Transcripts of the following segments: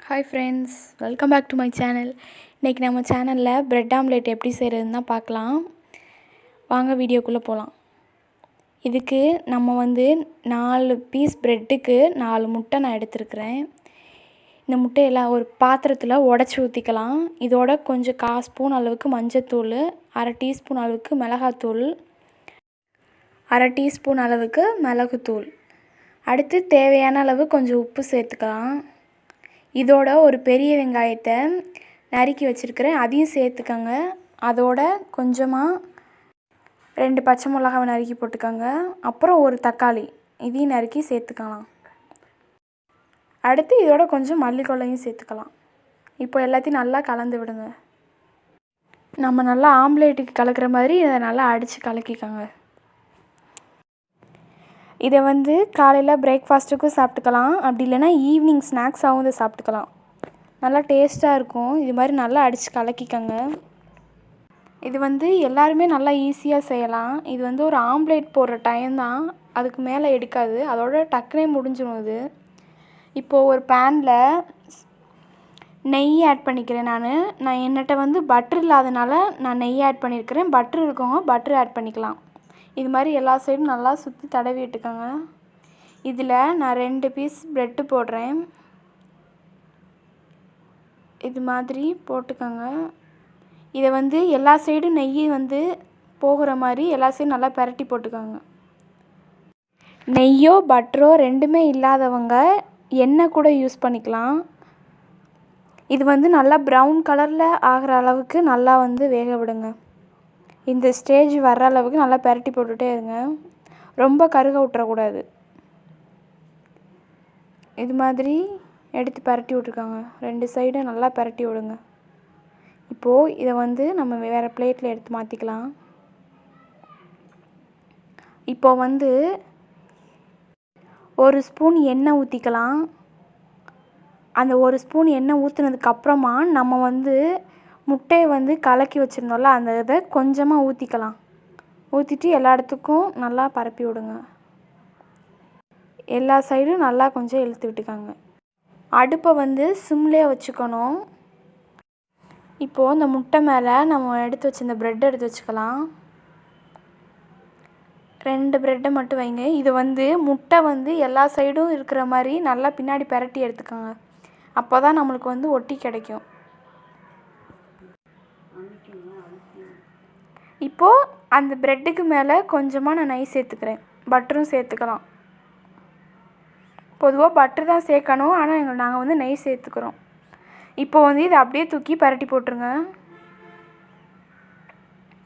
Hi friends, welcome back to my channel. இன்றைக்கி நம்ம சேனலில் ப்ரெட் ஆம்லேட் எப்படி செய்கிறதுன்னு தான் பார்க்கலாம். வாங்க வீடியோக்குள்ளே போகலாம். இதுக்கு நம்ம 4 பீஸ் ப்ரெட்டுக்கு 4 முட்டை நான் எடுத்துருக்கிறேன். இந்த முட்டையெல்லாம் ஒரு பாத்திரத்தில் உடச்சி ஊற்றிக்கலாம். இதோட கொஞ்சம் 1/4 ஸ்பூன் அளவுக்கு மஞ்சத்தூள், 1/2 டீஸ்பூன் அளவுக்கு மிளகாத்தூள், 1/2 டீஸ்பூன் அளவுக்கு மிளகுத்தூள், அடுத்து தேவையான அளவு கொஞ்சம் உப்பு சேர்த்துக்கலாம். இதோட ஒரு பெரிய வெங்காயத்தை நறுக்கி வச்சுருக்கிறேன், அதையும் சேர்த்துக்கோங்க. அதோட கொஞ்சமாக 2 பச்சை மிளகாவை நறுக்கி போட்டுக்கோங்க. அப்புறம் ஒரு தக்காளி, இதையும் நறுக்கி சேர்த்துக்கலாம். அடுத்து இதோட கொஞ்சம் மல்லிக்கொல்லையும் சேர்த்துக்கலாம். இப்போ எல்லாத்தையும் நல்லா கலந்து விடுங்க. நம்ம நல்லா ஆம்லேட்டுக்கு கலக்கிற மாதிரி இதை நல்லா அடித்து கலக்கிக்கோங்க. இதை காலையில் பிரேக்ஃபாஸ்ட்டுக்கும் சாப்பிட்டுக்கலாம், அப்படி இல்லைனா ஈவினிங் ஸ்நாக்ஸாகவும் இதை சாப்பிட்டுக்கலாம். நல்லா டேஸ்ட்டாக இருக்கும். இது மாதிரி நல்லா அடித்து கலக்கிக்கோங்க. இது எல்லாருமே நல்லா ஈஸியாக செய்யலாம். இது ஒரு ஆம்லேட் போடுற டைம் தான், அதுக்கு மேலே எடுக்காது, அதோட டக்குனே முடிஞ்சிடும். இப்போது ஒரு பேனில் நெய் ஆட் பண்ணிக்கிறேன். நான் என்கிட்ட பட்டர் இல்லாதனால நான் நெய் ஆட் பண்ணியிருக்கிறேன். பட்டர் இருக்கவங்க பட்டர் ஆட் பண்ணிக்கலாம். இது மாதிரி எல்லா சைடும் நல்லா சுற்றி தடவி விட்டுக்கோங்க. இதில் நான் 2 பீஸ் ப்ரெட்டு போடுறேன். இது மாதிரி போட்டுக்கோங்க. இதை எல்லா சைடும் நெய் போகிற மாதிரி எல்லா சைடும் நல்லா பரட்டி போட்டுக்கோங்க. நெய்யோ பட்டரோ ரெண்டுமே இல்லாதவங்க எண்ணெய் கூட யூஸ் பண்ணிக்கலாம். இது நல்லா ப்ரௌன் கலரில் ஆகிற அளவுக்கு நல்லா வேக விடுங்க. இந்த ஸ்டேஜ் வர்ற அளவுக்கு நல்லா பரட்டி போட்டுகிட்டே இருங்க. ரொம்ப கருக விட்டுறக்கூடாது. இது மாதிரி எடுத்து பரட்டி விட்ருக்காங்க. 2 சைடும் நல்லா பரட்டி விடுங்க. இப்போது இதை நம்ம வேறு பிளேட்டில் எடுத்து மாற்றிக்கலாம். இப்போது 1 ஸ்பூன் எண்ணெய் ஊற்றிக்கலாம். அந்த 1 ஸ்பூன் எண்ணெய் ஊற்றுனதுக்கப்புறமா நம்ம முட்டையை கலக்கி வச்சுருந்தோம்ல, அந்த இதை கொஞ்சமாக ஊற்றிக்கலாம். ஊற்றிட்டு எல்லா இடத்துக்கும் நல்லா பரப்பி விடுங்க. எல்லா சைடும் நல்லா கொஞ்சம் இழுத்து விட்டுக்கோங்க. அடுப்பை சிம்லேயே வச்சுக்கணும். இப்போது இந்த முட்டை மேலே நம்ம எடுத்து வச்சுருந்த ப்ரெட் எடுத்து வச்சுக்கலாம். 2 ப்ரெட்டை மட்டும் வைங்க. இது முட்டை எல்லா சைடும் இருக்கிற மாதிரி நல்லா பின்னாடி பரட்டி எடுத்துக்கோங்க. அப்போ தான் நம்மளுக்கு ஒட்டி கிடைக்கும். இப்போது அந்த ப்ரெட்டுக்கு மேலே கொஞ்சமாக நான் நெய் சேர்த்துக்கிறேன். பட்டரும் சேர்த்துக்கலாம். பொதுவாக பட்டர் தான் சேர்க்கணும், ஆனால் நாங்கள் நெய் சேர்த்துக்கிறோம். இப்போது இதை அப்படியே தூக்கி பரட்டி போட்டுருங்க.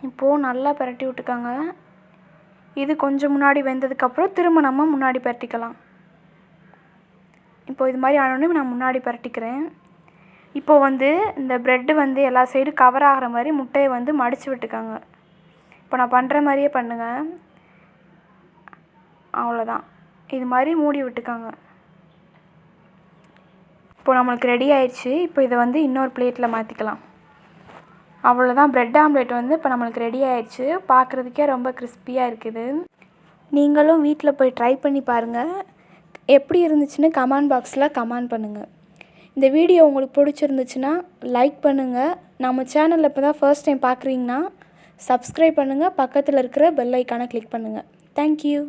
இப்போது நல்லா பரட்டி விட்டுக்கோங்க. இது கொஞ்சம் முன்னாடி வெந்ததுக்கப்புறம் திரும்ப நம்ம முன்னாடி பரட்டிக்கலாம். இப்போது இது மாதிரி ஆனோடனே நான் முன்னாடி பரட்டிக்கிறேன். இப்போது இந்த ப்ரெட்டு எல்லா சைடும் கவர் ஆகிற மாதிரி முட்டையை மடித்து விட்டுக்கோங்க. இப்போ நான் பண்ணுற மாதிரியே பண்ணுங்கள். அவ்வளோதான். இது மாதிரி மூடி விட்டுக்கோங்க. இப்போ நம்மளுக்கு ரெடி ஆயிடுச்சு. இப்போ இதை இன்னொரு பிளேட்டில் மாற்றிக்கலாம். அவ்வளோதான். ப்ரெட் ஆம்லேட் இப்போ நம்மளுக்கு ரெடி ஆயிடுச்சு. பார்க்குறதுக்கே ரொம்ப கிறிஸ்பியாக இருக்குது. நீங்களும் வீட்டில் போய் ட்ரை பண்ணி பாருங்கள். எப்படி இருந்துச்சுன்னு கமெண்ட் பாக்ஸில் கமெண்ட் பண்ணுங்கள். இந்த வீடியோ உங்களுக்கு பிடிச்சிருந்துச்சுன்னா லைக் பண்ணுங்கள். நம்ம சேனலில் இப்போ தான் ஃபர்ஸ்ட் டைம் பார்க்குறீங்கன்னா சப்ஸ்கிரைப் பண்ணுங்கள். பக்கத்தில் இருக்கிற பெல் ஐக்கானை கிளிக் பண்ணுங்கள். தேங்க்யூ.